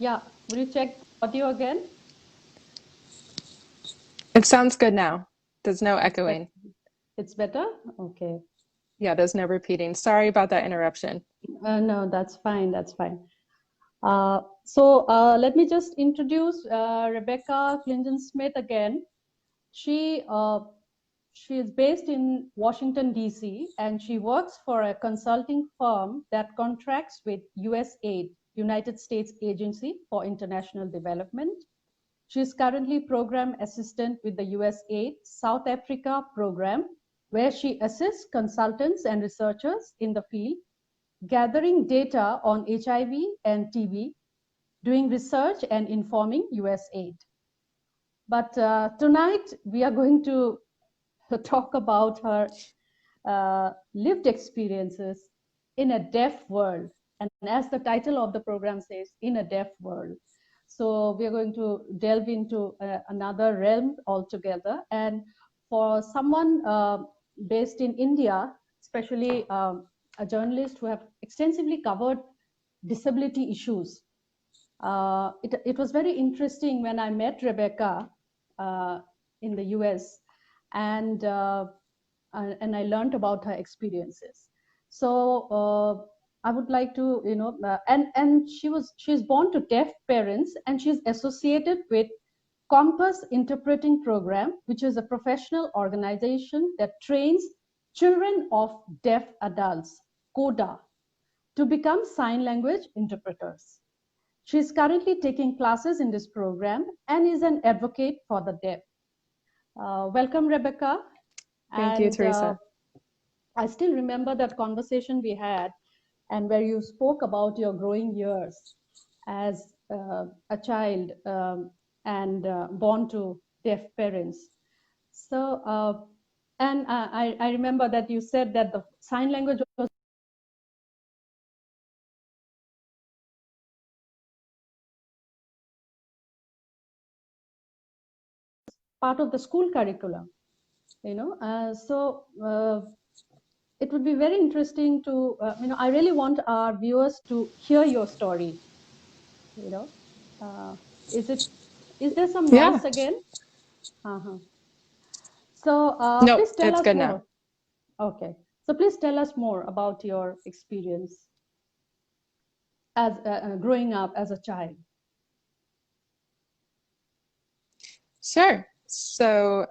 Yeah, will you check audio again? It sounds good now. There's no It's better. echoing. It's better? Okay. Yeah, there's no repeating. Sorry about that interruption. No, that's fine. That's fine. So let me just introduce Rebekah Klingensmith again. She she is based in Washington, D.C., and she works for a consulting firm that contracts with USAID, United States Agency for International Development. She is currently program assistant with the USAID South Africa program, where she assists consultants and researchers in the field, gathering data on HIV and TB, doing research and informing USAID. But tonight we are going to talk about her lived experiences in a deaf world. And as the title of the program says, in a deaf world. So we are going to delve into another realm altogether. And for someone based in India, especially a journalist who have extensively covered disability issues, it was very interesting when I met Rebekah in the US, and I learned about her experiences. So I would like to, and she's born to deaf parents, and she's associated with Compass Interpreting Program, which is a professional organization that trains children of deaf adults, CODA, to become sign language interpreters. She is currently taking classes in this program and is an advocate for the deaf. Welcome, Rebekah. Thank you, And Teresa. I still remember that conversation we had, and where you spoke about your growing years as a child and born to deaf parents. So, and I remember that you said that the sign language was part of the school curriculum, it would be very interesting to, I really want our viewers to hear your story. Is there some Yeah. noise again? Uh-huh. So Nope, please tell it's us good now. more. Okay. So please tell us more about your experience as growing up as a child. Sure. So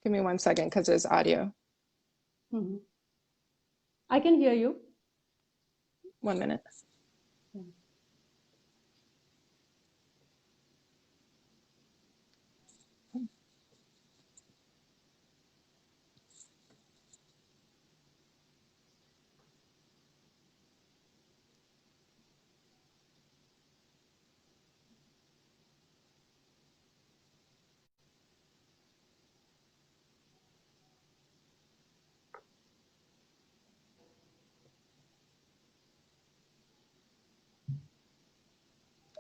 give me 1 second because there's audio. Mm-hmm. I can hear you. 1 minute. Yeah.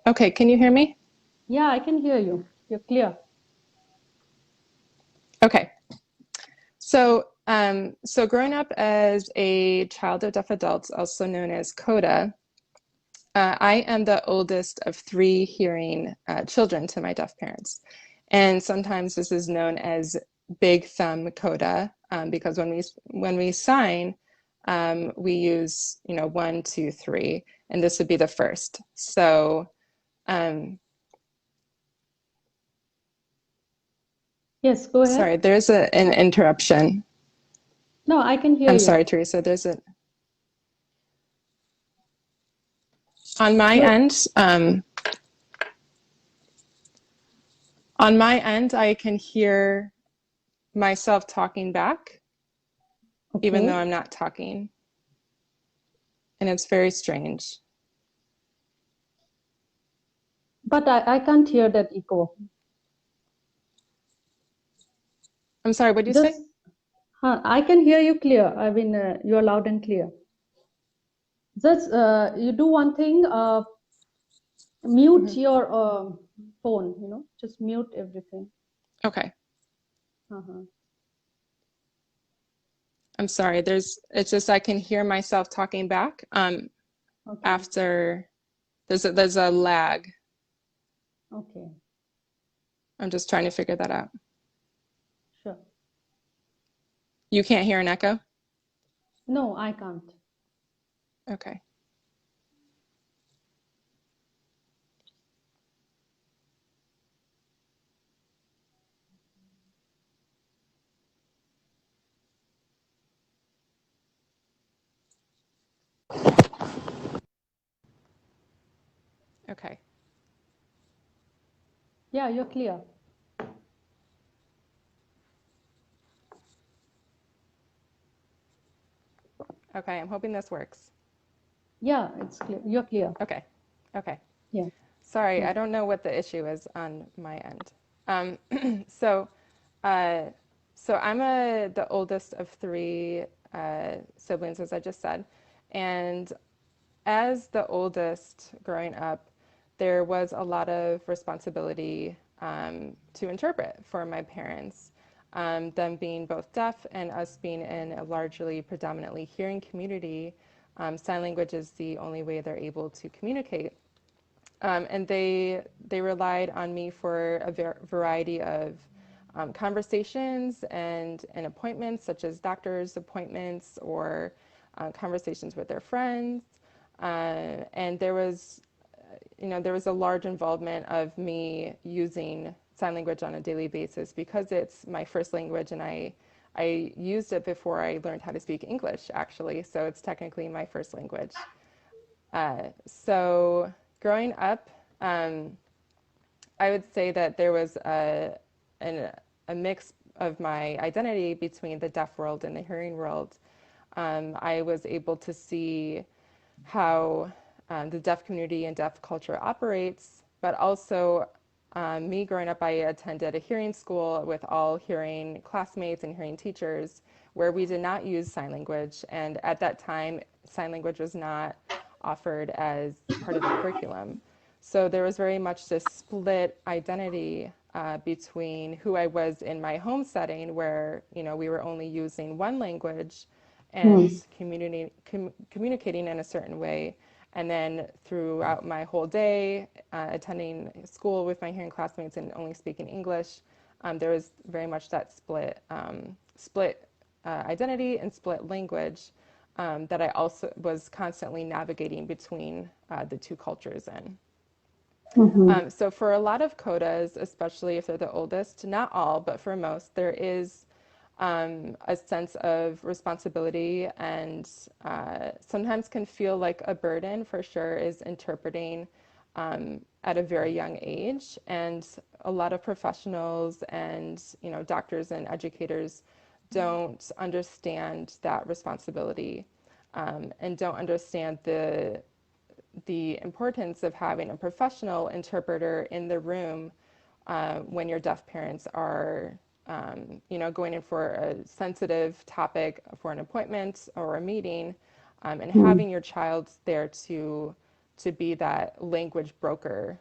Okay, can you hear me? Yeah, I can hear you. You're clear. Okay. So growing up as a child of deaf adults, also known as Coda, I am the oldest of 3 hearing children to my deaf parents. And sometimes this is known as big thumb Coda because when we sign, we use 1, 2, 3, and this would be the first. So Yes, go ahead. sorry, there's an interruption. No, I can hear I'm you. sorry, Teresa. On my end, I can hear myself talking back, even though Okay. I'm not talking, and it's very strange. But I can't hear that echo. I'm sorry, what did you say? Just, I can hear you clear. I mean, you're loud and clear. Just you do one thing, mute your phone, just mute everything. Okay. Uh-huh. I'm sorry. It's just I can hear myself talking back Okay. after There's a lag. Okay, I'm just trying to figure that out. sure. You can't hear an echo? No, I can't. Okay. Okay. Yeah, you're clear. Okay, I'm hoping this works. Yeah, it's clear. You're clear. Okay. Okay. Yeah, Sorry, yeah. I don't know what the issue is on my end. So, uh, so I'm the oldest of three siblings, as I just said, and as the oldest growing up, there was a lot of responsibility to interpret for my parents. Them being both deaf and us being in a largely predominantly hearing community, sign language is the only way they're able to communicate. And they relied on me for a variety of conversations and appointments, such as doctor's appointments or conversations with their friends. And there was a large involvement of me using sign language on a daily basis because it's my first language, and I used it before I learned how to speak English, actually. So it's technically my first language. So growing up, um, I would say that there was an, a mix of my identity between the deaf world and the hearing world. I was able to see how the deaf community and deaf culture operates, but also me growing up, I attended a hearing school with all hearing classmates and hearing teachers where we did not use sign language. And at that time, sign language was not offered as part of the curriculum. So there was very much this split identity between who I was in my home setting, where we were only using one language and Hmm. communicating in a certain way, and then throughout my whole day, attending school with my hearing classmates and only speaking English, there was very much that split identity and split language that I also was constantly navigating between the two cultures in. Mm-hmm. So for a lot of codas, especially if they're the oldest, not all, but for most, there is a sense of responsibility and sometimes can feel like a burden for sure is interpreting at a very young age. And a lot of professionals and doctors and educators don't understand that responsibility and don't understand the importance of having a professional interpreter in the room when your deaf parents are, going in for a sensitive topic for an appointment or a meeting, and Hmm. having your child there to be that language broker,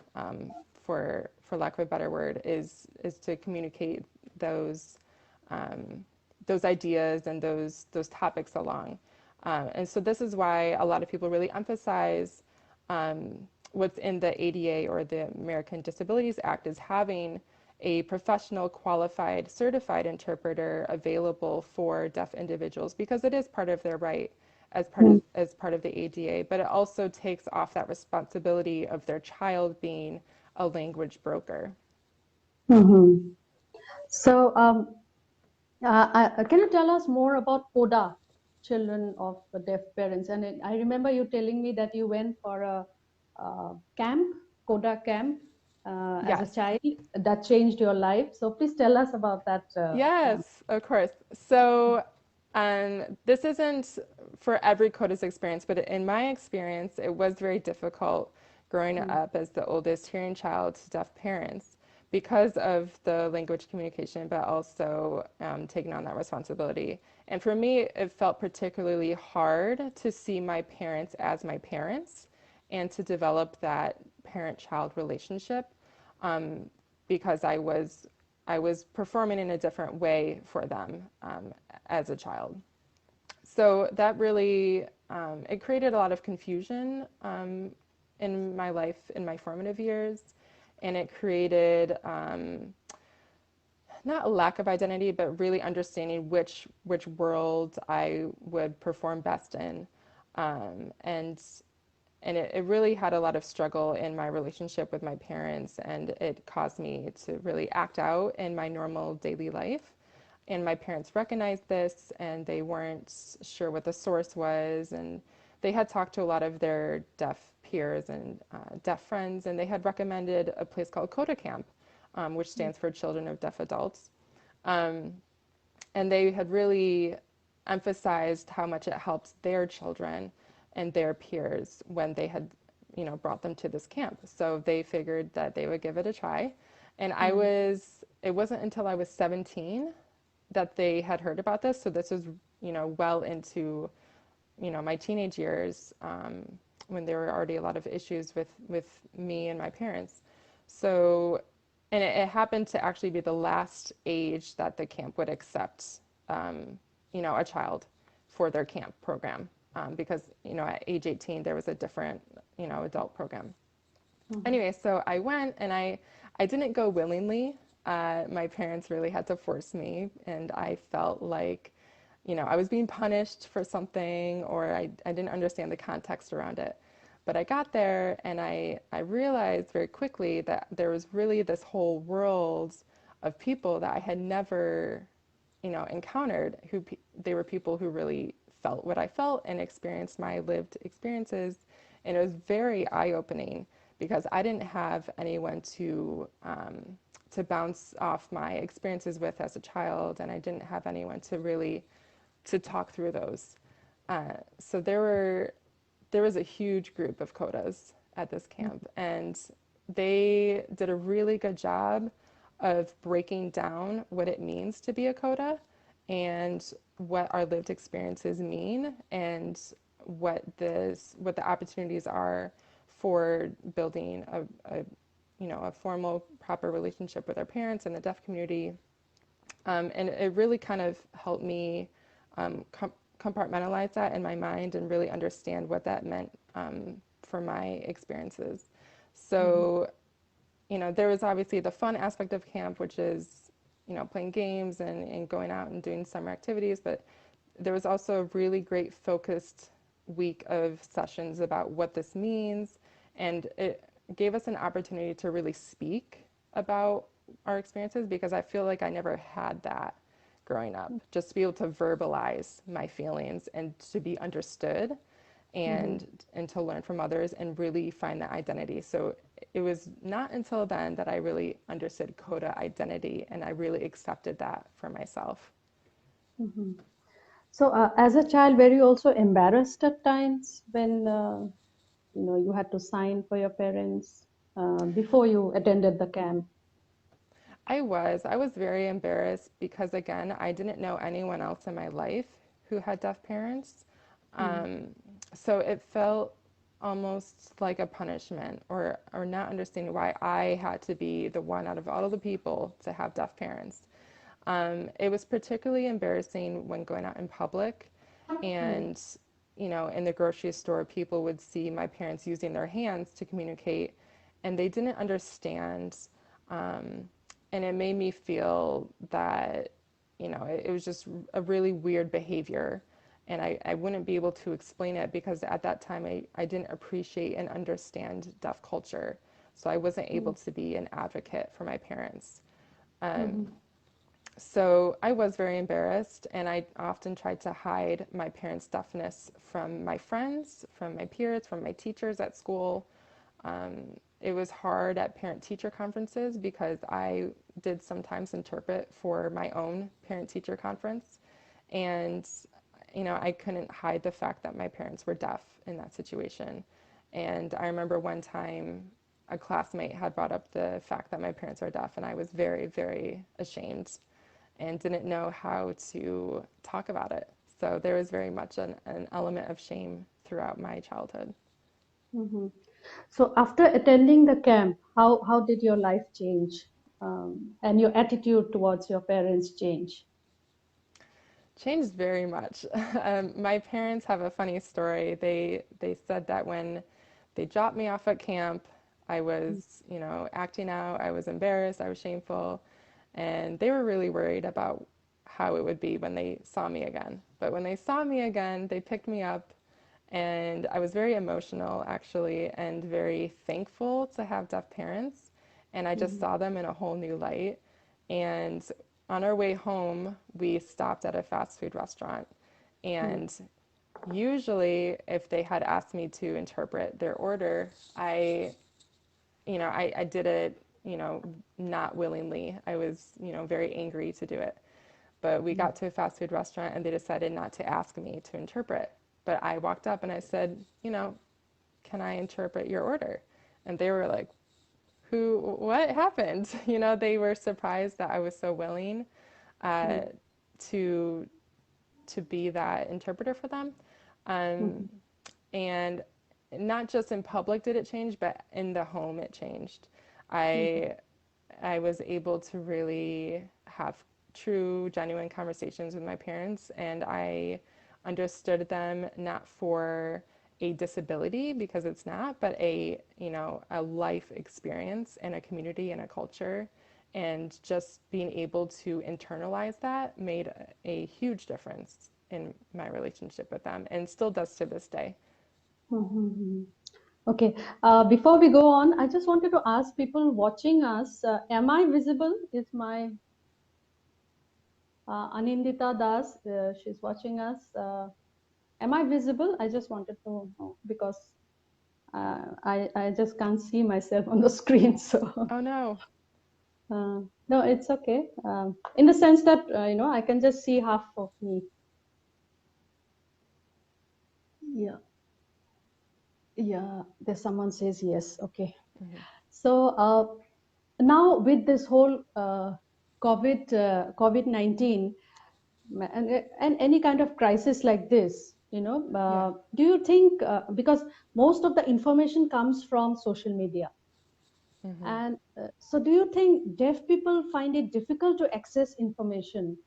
for lack of a better word, is to communicate those those ideas and those topics along. And so this is why a lot of people really emphasize what's in the ADA or the American Disabilities Act is having a professional, qualified, certified interpreter available for deaf individuals because it is part of their right Hmm. as part of the ADA, but it also takes off that responsibility of their child being a language broker. Mm-hmm. So, can you tell us more about CODA, children of the deaf parents? And I remember you telling me that you went for a camp, CODA camp, as a Yes. child that changed your life. So please tell us about that camp. Yes, of course. So, this isn't for every CODIS experience, but in my experience, it was very difficult growing Mm. up as the oldest hearing child to deaf parents because of the language communication, but also taking on that responsibility. And for me, it felt particularly hard to see my parents as my parents and to develop that parent-child relationship um, because I was performing in a different way for them as a child. So that really it created a lot of confusion in my life in my formative years, and it created not a lack of identity, but really understanding which world I would perform best in, and it really had a lot of struggle in my relationship with my parents, and it caused me to really act out in my normal daily life. And my parents recognized this, and they weren't sure what the source was, and they had talked to a lot of their deaf peers and deaf friends, and they had recommended a place called Coda Camp, which stands for Children of Deaf Adults. Um, and they had really emphasized how much it helped their children and their peers when they had, brought them to this camp. So they figured that they would give it a try. And it wasn't until I was 17 that they had heard about this. So this was, well into, my teenage years, when there were already a lot of issues with me and my parents. So, and it happened to actually be the last age that the camp would accept, a child for their camp program. Because, at age 18, there was a different, adult program. Mhm. Anyway, so I went, and I didn't go willingly. My parents really had to force me, and I felt like, I was being punished for something, or I didn't understand the context around it. But I got there, and I realized very quickly that there was really this whole world of people that I had never, encountered. They were people who really felt what I felt and experienced my lived experiences, and it was very eye-opening because I didn't have anyone to bounce off my experiences with as a child, and I didn't have anyone to really to talk through those. So there was a huge group of Codas at this camp, and they did a really good job of breaking down what it means to be a Coda and what our lived experiences mean and what the opportunities are for building a formal proper relationship with our parents and the deaf community, and it really kind of helped me compartmentalize that in my mind and really understand what that meant for my experiences. Mhm. So, there was obviously the fun aspect of camp, which is, playing games and going out and doing summer activities, but there was also a really great focused week of sessions about what this means, and it gave us an opportunity to really speak about our experiences because I feel like I never had that growing up. Just to be able to verbalize my feelings and to be understood Mhm. and to learn from others and really find that identity. So it was not until then that I really understood Coda identity and I really accepted that for myself. Mhm. So, as a child, were you also embarrassed at times when you had to sign for your parents before you attended the camp? I was very embarrassed because again, I didn't know anyone else in my life who had deaf parents. Mm. Um, so it felt almost like a punishment or not understanding why I had to be the one out of all of the people to have deaf parents. It was particularly embarrassing when going out in public Mm. and, in the grocery store, people would see my parents using their hands to communicate and they didn't understand. Um, and it made me feel that, it was just a really weird behavior. And I wouldn't be able to explain it because at that time I didn't appreciate and understand deaf culture. So I wasn't able Mm. to be an advocate for my parents. Um, Mhm. so I was very embarrassed, and I often tried to hide my parents' deafness from my friends, from my peers, from my teachers at school. It was hard at parent teacher conferences because I did sometimes interpret for my own parent teacher conference. And, I couldn't hide the fact that my parents were deaf in that situation. And I remember one time a classmate had brought up the fact that my parents are deaf, and I was very, very ashamed and didn't know how to talk about it. So there was very much an element of shame throughout my childhood. Mhm. So, after attending the camp, how did your life change, and your attitude towards your parents change? Changed very much. My parents have a funny story. They said that when they dropped me off at camp. I was, you know, acting out. I was embarrassed. I was shameful. And they were really worried about how it would be when they saw me again. But when they saw me again, they picked me up, and I was very emotional actually, and very thankful to have deaf parents. And I just Mhm. saw them in a whole new light. And on our way home, we stopped at a fast food restaurant. Mhm. And usually, if they had asked me to interpret their order, I did it, not willingly. I was, very angry to do it. But we got to a fast food restaurant and they decided not to ask me to interpret. But I walked up and I said, can I interpret your order? And they were like, what happened? They were surprised that I was so willing uh, Mhm. to to be that interpreter for them. Um, Mhm. and not just in public did it change, but in the home it changed. Mhm. I I was able to really have true, genuine conversations with my parents, and I understood them not for a disability because it's not, but a life experience and a community and a culture. And just being able to internalize that made a huge difference in my relationship with them and still does to this day. Mhm. Okay. Before we go on, I just wanted to ask people watching us, am I visible? Is my Anindita Das, she's watching us. Am I visible? I just wanted to know because I just can't see myself on the screen. So Oh no. no, it's okay. In the sense that I can just see half of me. Yeah, yeah. There's someone says yes. Okay. Mm-hmm. So now with this whole COVID-19 and any kind of crisis like this, Yeah. do you think because most of the information comes from social media, Mm-hmm. and so do you think deaf people find it difficult to access information,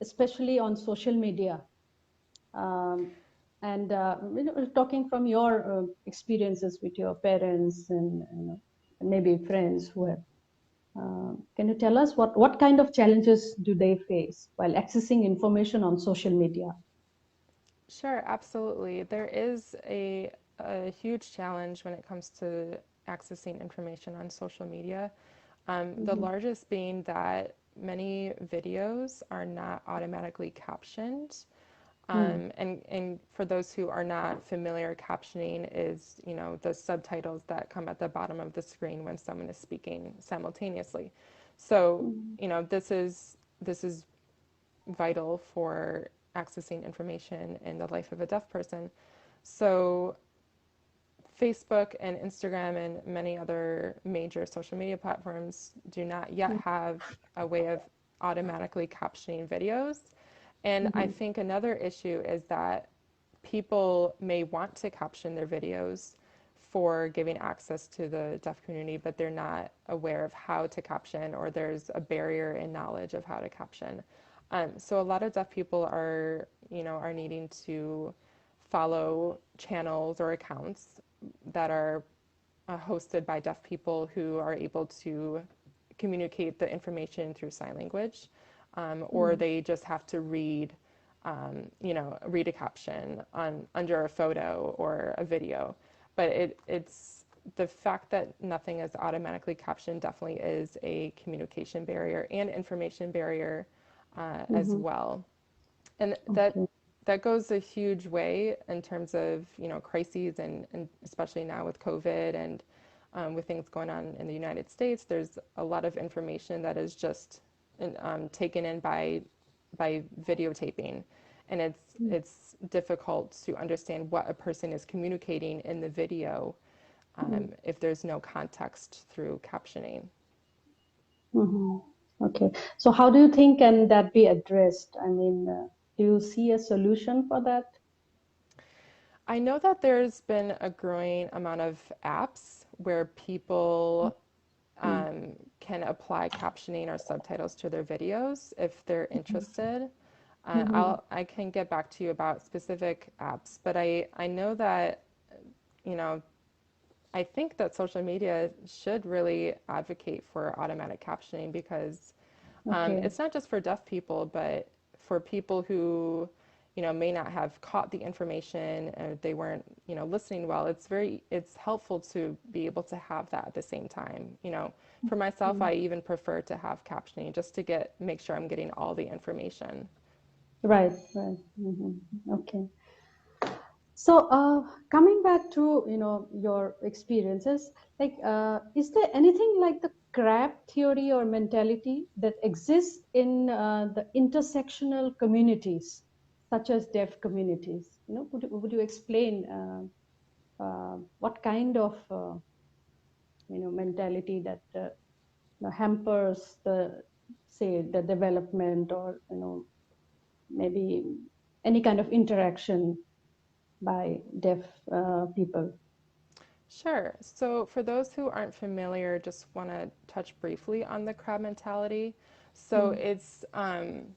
especially on social media? Um, and talking from your experiences with your parents and maybe friends who have, can you tell us what kind of challenges do they face while accessing information on social media? Sure, absolutely. There is a huge challenge when it comes to accessing information on social media. The Mhm. largest being that many videos are not automatically captioned. Mm. And for those who are not familiar, captioning is, the subtitles that come at the bottom of the screen when someone is speaking simultaneously. So, Mm. this is vital for accessing information in the life of a deaf person. So, Facebook and Instagram and many other major social media platforms do not yet Mm. have a way of automatically captioning videos. And I Mhm. think another issue is that people may want to caption their videos for giving access to the deaf community, but they're not aware of how to caption, or there's a barrier in knowledge of how to caption. So a lot of deaf people are needing to follow channels or accounts that are hosted by deaf people who are able to communicate the information through sign language, or Mm. they just have to read a caption under a photo or a video. But it's the fact that nothing is automatically captioned definitely is a communication barrier and information barrier as Mhm. well. And that Okay. that goes a huge way in terms of crises, and especially now with COVID and with things going on in the United States. There's a lot of information that is just taken in by videotaping, and Mm. it's difficult to understand what a person is communicating in the video Mm. if there's no context through captioning. Mhm. Okay. So how do you think can that be addressed? I mean, do you see a solution for that? I know that there's been a growing amount of apps where people Mm. can apply captioning or subtitles to their videos if they're interested. Mhm. I can get back to you about specific apps, but I know that you know I think that social media should really advocate for automatic captioning because Okay. it's not just for deaf people, but for people who, may not have caught the information or they weren't, listening well. It's helpful to be able to have that at the same time. For myself, Mm. I even prefer to have captioning just to make sure I'm getting all the information. Right, right. Okay. So, coming back to your experiences, like, is there anything like the crab theory or mentality that exists in the intersectional communities, such as deaf communities? Would you explain what kind of mentality that hampers the, say, the development, or maybe any kind of interaction by deaf people? Sure. So, for those who aren't familiar, just want to touch briefly on the crab mentality. So, Mm.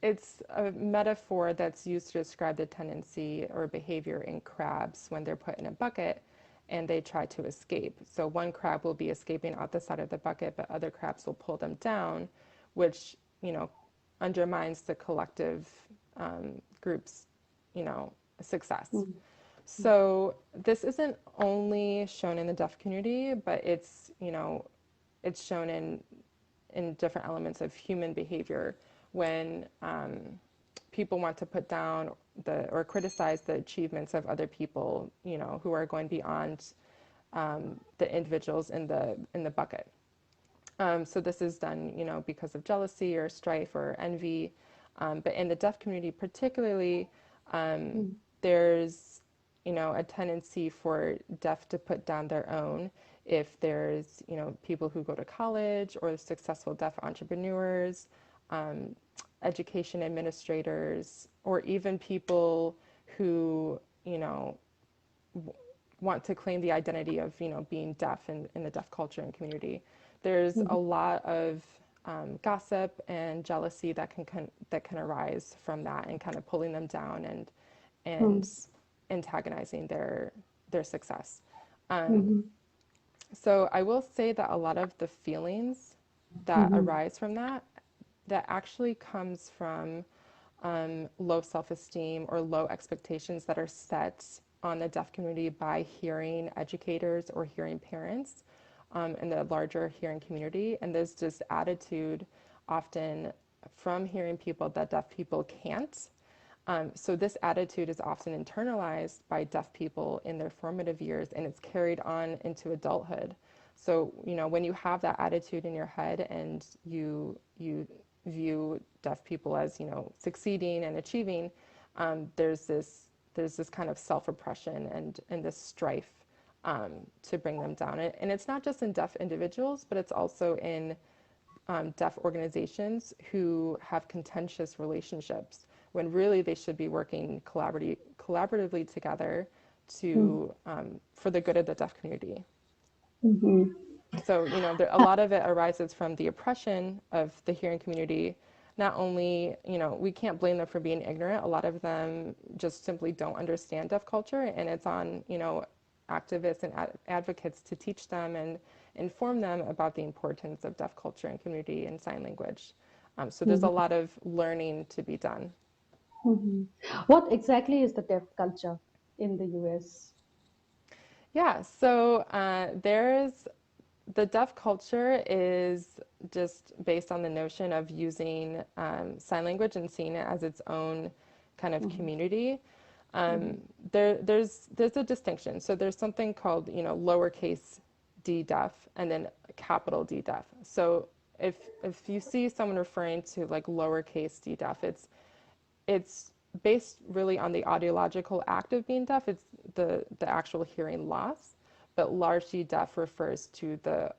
it's a metaphor that's used to describe the tendency or behavior in crabs when they're put in a bucket and they try to escape. So, one crab will be escaping out the side of the bucket, but other crabs will pull them down, which, undermines the collective group's, success. Mm. So this isn't only shown in the deaf community, but it's shown in different elements of human behavior when people want to put down or criticize the achievements of other people, who are going beyond the individuals in the bucket. So this is done, because of jealousy or strife or envy. But in the deaf community, particularly, Mm. there's, a tendency for deaf to put down their own if there's, people who go to college or successful deaf entrepreneurs, um, education administrators, or even people who, want to claim the identity of being deaf in the deaf culture and community. There's a Mhm. lot of gossip and jealousy that can arise from that and kind of pulling them down and Mm. antagonizing their success. Um, Mhm. so I will say that a lot of the feelings that Mhm. arise from that actually comes from low self-esteem or low expectations that are set on the deaf community by hearing educators or hearing parents in the larger hearing community. And there's this attitude often from hearing people that deaf people can't. So this attitude is often internalized by deaf people in their formative years, and it's carried on into adulthood. So when you have that attitude in your head and you view deaf people as succeeding and achieving, there's this kind of self-oppression and this strife to bring them down. And it's not just in deaf individuals, but it's also in deaf organizations who have contentious relationships when really they should be working collaboratively together Mm. for the good of the deaf community. Mhm. So, a lot of it arises from the oppression of the hearing community. Not only, we can't blame them for being ignorant. A lot of them just simply don't understand deaf culture, and it's on, activists and advocates to teach them and inform them about the importance of deaf culture and community and sign language. So there's a Mhm. lot of learning to be done. Mhm. What exactly is the deaf culture in the US? Yeah, so there's the deaf culture is just based on the notion of using sign language and seeing it as its own kind of Mhm. community. Mhm. There's a distinction. So there's something called lowercase d deaf and then capital D deaf. So if you see someone referring to like lowercase d deaf, it's based really on the audiological act of being deaf. It's the actual hearing loss, but largely deaf refers to the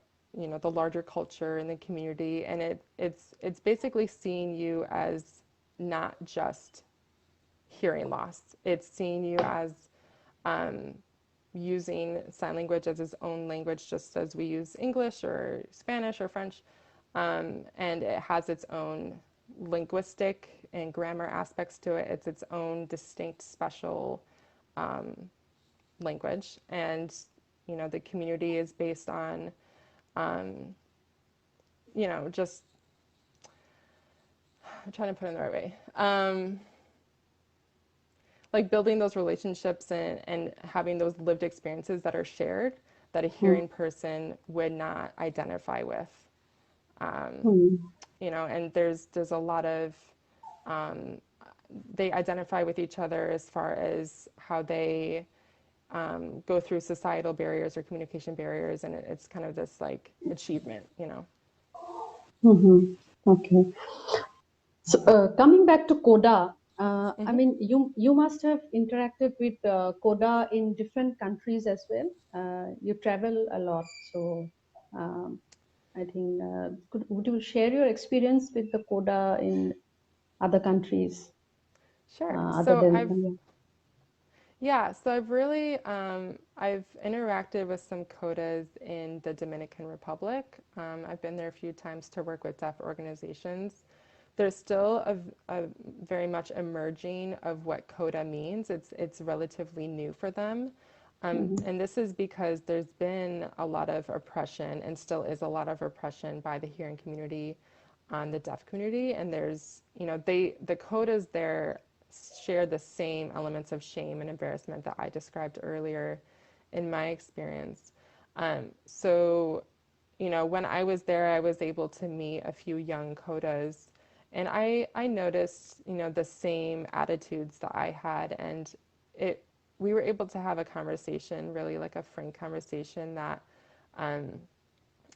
larger culture and the community, and it's basically seeing you as not just hearing loss. It's seeing you as using sign language as its own language, just as we use English or Spanish or French, and it has its own linguistic and grammar aspects to it. It's its own distinct, special language, and the community is based on, just, I'm trying to put it in the right way. Like building those relationships and having those lived experiences that are shared that a Mm. hearing person would not identify with. Mm. And there's a lot of, they identify with each other as far as how they go through societal barriers or communication barriers, and it's kind of this like achievement. Mm-hmm. Okay. So, coming back to Coda, I Hmm. mean, you must have interacted with Coda in different countries as well. You travel a lot, so um, I think would you share your experience with the Coda in other countries Sure. other So than I've Yeah, so I've interacted with some codas in the Dominican Republic. I've been there a few times to work with deaf organizations. There's still a very much emerging of what coda means. It's relatively new for them. Mhm, And this is because there's been a lot of oppression and still is a lot of oppression by the hearing community on the deaf community. And the codas there share the same elements of shame and embarrassment that I described earlier in my experience. So, when I was there, I was able to meet a few young codas, and I noticed, the same attitudes that I had, and it we were able to have a conversation, really like a frank conversation that, um,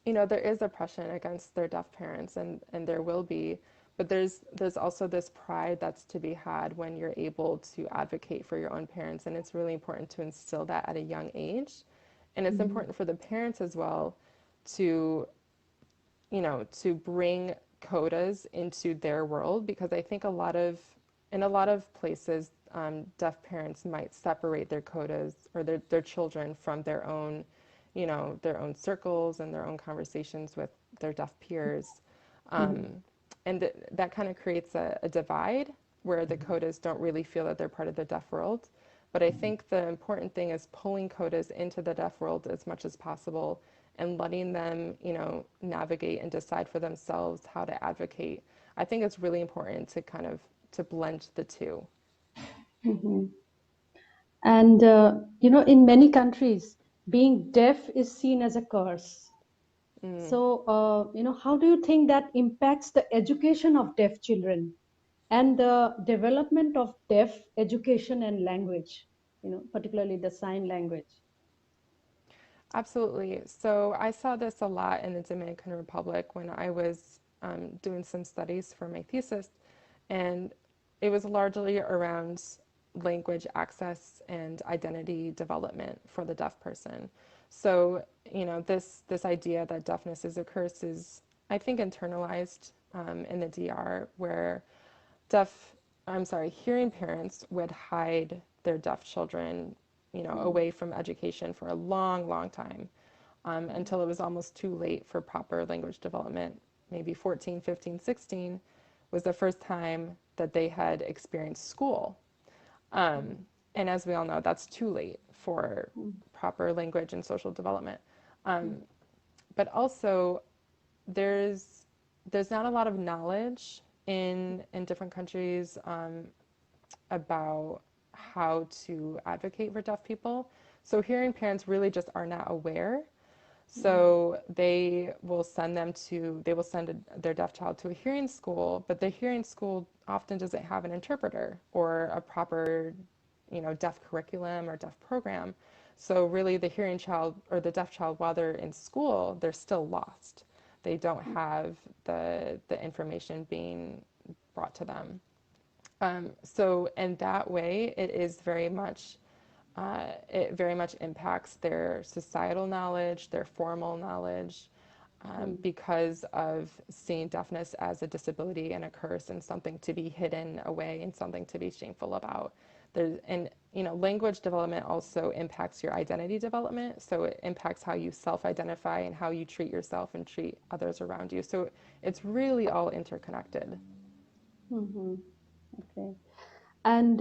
there is oppression against their deaf parents, and there will be, but there's also this pride that's to be had when you're able to advocate for your own parents, and it's really important to instill that at a young age, and it's mhm, important for the parents as well to to bring codas into their world, because I think in a lot of places, deaf parents might separate their codas or their children from their own circles and their own conversations with their deaf peers. mhm, And that kind of creates a divide where the codas don't really feel that they're part of the deaf world. But I think the important thing is pulling codas into the deaf world as much as possible and letting them, navigate and decide for themselves how to advocate. I think it's really important to kind of to blend the two. mhm. And in many countries, being deaf is seen as a curse. So, how do you think that impacts the education of deaf children and the development of deaf education and language, particularly the sign language? Absolutely. So I saw this a lot in the Dominican Republic when I was doing some studies for my thesis, and it was largely around language access and identity development for the deaf person. So, this idea that deafness is a curse is, I think, internalized in the DR, where deaf, I'm sorry, hearing parents would hide their deaf children, away from education for a long, long time, until it was almost too late for proper language development. Maybe 14, 15, 16 was the first time that they had experienced school. And as we all know, that's too late for proper language and social development. But also, there's there's not a lot of knowledge in different countries about how to advocate for deaf people. So hearing parents really just are not aware. So they will send their deaf child to a hearing school, but the hearing school often doesn't have an interpreter or a proper, deaf curriculum or deaf program. So really the hearing child or the deaf child, while they're in school, they're still lost. They don't have the information being brought to them. So in that way, it very much impacts their societal knowledge, their formal knowledge, because of seeing deafness as a disability and a curse and something to be hidden away and something to be shameful about. Language development also impacts your identity development. So it impacts how you self-identify and how you treat yourself and treat others around you. So it's really all interconnected. Mhm. Okay. And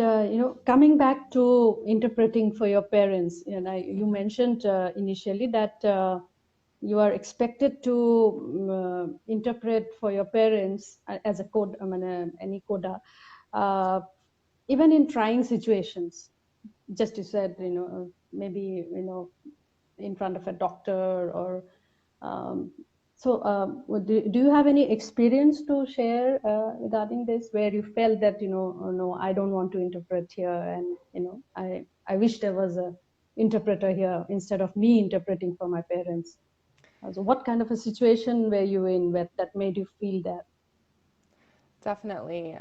coming back to interpreting for your parents, and you mentioned initially that you are expected to interpret for your parents as a code, I mean, any coda, even in trying situations. Just you said, maybe in front of a doctor or do you have any experience to share regarding this, where you felt that oh, no, I don't want to interpret here, and I wish there was a interpreter here instead of me interpreting for my parents? So what kind of a situation were you in that made you feel that? Definitely.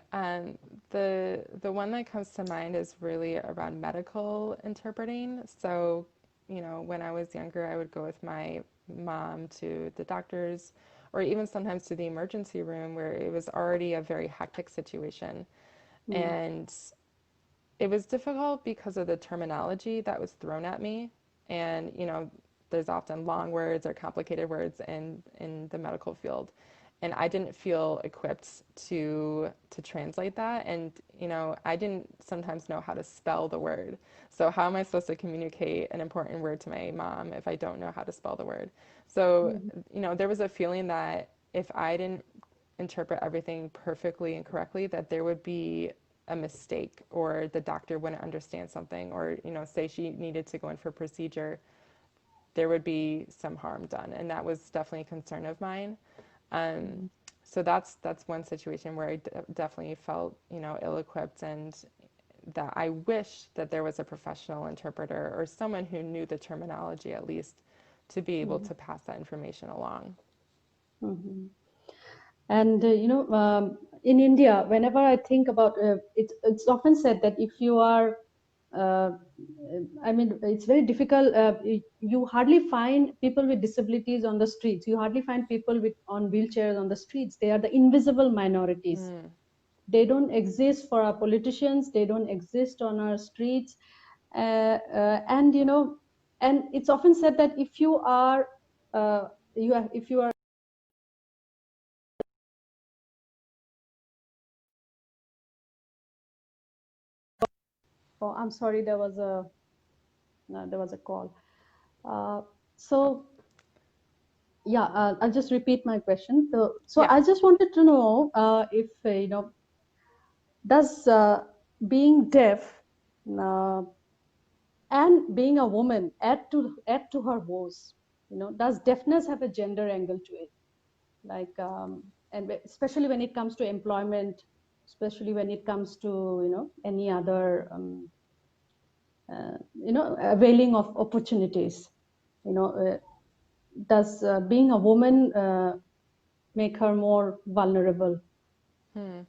The one that comes to mind is really around medical interpreting. So, when I was younger, I would go with my mom to the doctors, or even sometimes to the emergency room where it was already a very hectic situation. Mm. And it was difficult because of the terminology that was thrown at me. And, there's often long words or complicated words in the medical field. And I didn't feel equipped to translate that. And, I didn't sometimes know how to spell the word. So how am I supposed to communicate an important word to my mom if I don't know how to spell the word? So, Mhm. there was a feeling that if I didn't interpret everything perfectly and correctly, that there would be a mistake, or the doctor wouldn't understand something, or say she needed to go in for a procedure, there would be some harm done, and that was definitely a concern of mine. um, Mhm. so that's one situation where I definitely felt ill-equipped, and that I wish that there was a professional interpreter or someone who knew the terminology at least to be able Mhm. to pass that information along. Mhm. And in India, whenever I think about it's often said that if you are, uh, I mean, it's very difficult. You hardly find people with disabilities on the streets. You hardly find people with on wheelchairs on the streets. They are the invisible minorities. Mm, They don't exist for our politicians. They don't exist on our streets. And and it's often said that if you are, if you are. Oh, I'm sorry. There was a call. Uh, oh, so yeah, I'll just repeat my question. So yeah. I just wanted to know if does being deaf uh, and being a woman add to her woes? Does deafness have a gender angle to it? Like, and especially when it comes to employment, especially when it comes to any other availing of opportunities. You know, does being a woman make her more vulnerable? Hmm.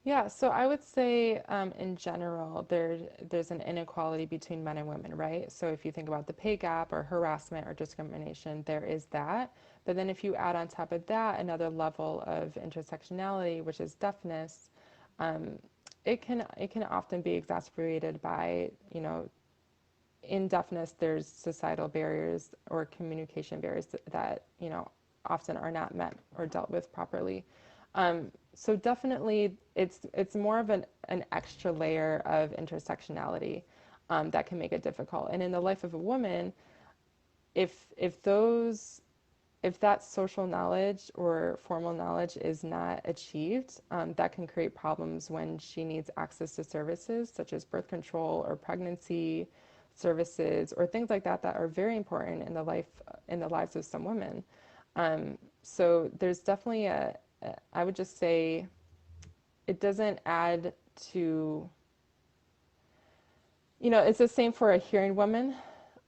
Yeah, so I would say, in general, there's an inequality between men and women, right? So if you think about the pay gap or harassment or discrimination, there is that. But then if you add on top of that another level of intersectionality, which is deafness, um, it can often be exacerbated by, in deafness, there's societal barriers or communication barriers that often are not met or dealt with properly. So definitely, it's more of an extra layer of intersectionality that can make it difficult. And in the life of a woman, if if that social knowledge or formal knowledge is not achieved, that can create problems when she needs access to services such as birth control or pregnancy services or things like that that are very important in the lives of some women. So there's definitely I would just say it doesn't add to, it's the same for a hearing woman.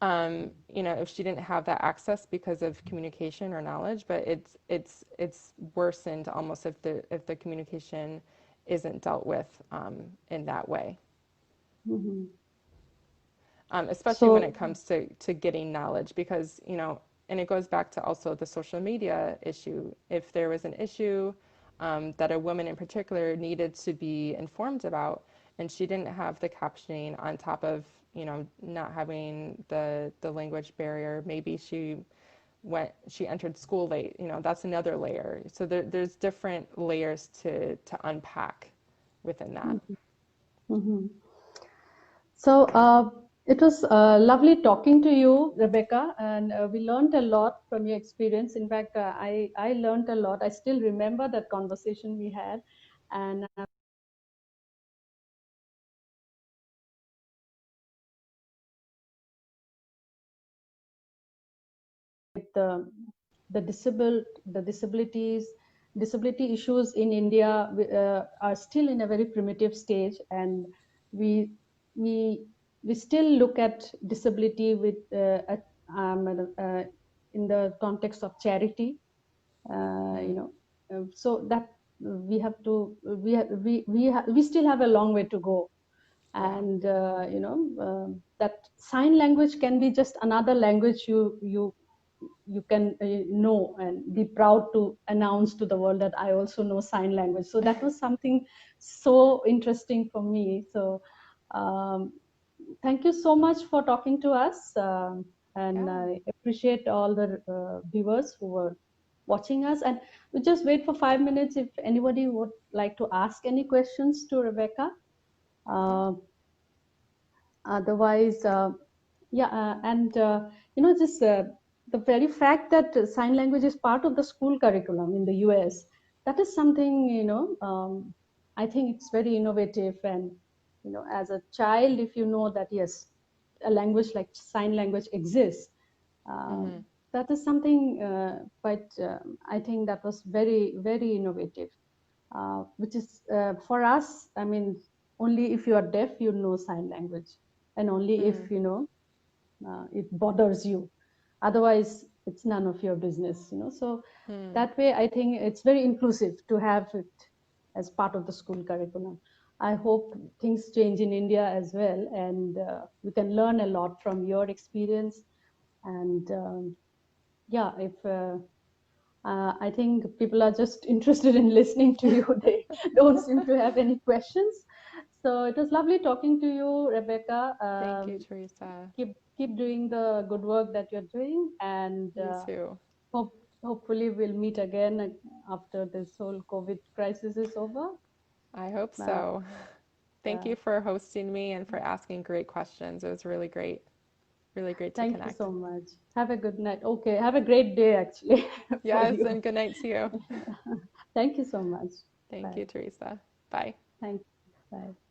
If she didn't have that access because of communication or knowledge, but it's worsened almost if the communication isn't dealt with in that way. Mhm. Especially when it So. comes to getting knowledge, because and it goes back to also the social media issue. If there was an issue that a woman in particular needed to be informed about, and she didn't have the captioning on top of not having the language barrier, maybe she entered school late, that's another layer. So there's different layers to unpack within that. Mhm. So it was lovely talking to you, Rebecca, and we learned a lot from your experience. In fact, I learned a lot. I still remember that conversation we had, and the the disability issues in India are still in a very primitive stage, and we we we still look at disability with in the context of charity, Mm, so that we have to we still have a long way to go, yeah. and that sign language can be just another language you can know and be proud to announce to the world that I also know sign language. So that was something so interesting for me. So um, thank you so much for talking to us, and Yeah. I appreciate all the viewers who were watching us. And we just wait for 5 minutes if anybody would like to ask any questions to Rebecca. Yeah. Uh, Otherwise, yeah, and just the very fact that sign language is part of the school curriculum in the US, that is something, I think it's very innovative. And, as a child, if you know that, yes, a language like sign language exists, Mm-hmm. that is something quite, I think that was very, very innovative, which is for us, I mean, only if you are deaf, you know sign language, and only Mm, if, it bothers you. Otherwise, it's none of your business. So mm, that way, I think it's very inclusive to have it as part of the school curriculum. I hope things change in India as well, and we can learn a lot from your experience. And yeah, if I think people are just interested in listening to you. They don't seem to have any questions. So it was lovely talking to you, Rebecca. thank you, Teresa. Keep doing the good work that you're doing, and You too. hopefully we'll meet again after this whole COVID crisis is over. I hope Uh, so. Thank uh, you for hosting me and for asking great questions. It was really great to Thank you connect. so much. Have a good night. Okay, have a great day actually for Yes, you. and good night to you. Thank you so much. Thank Bye. you, Teresa. Bye. Thank you. Bye.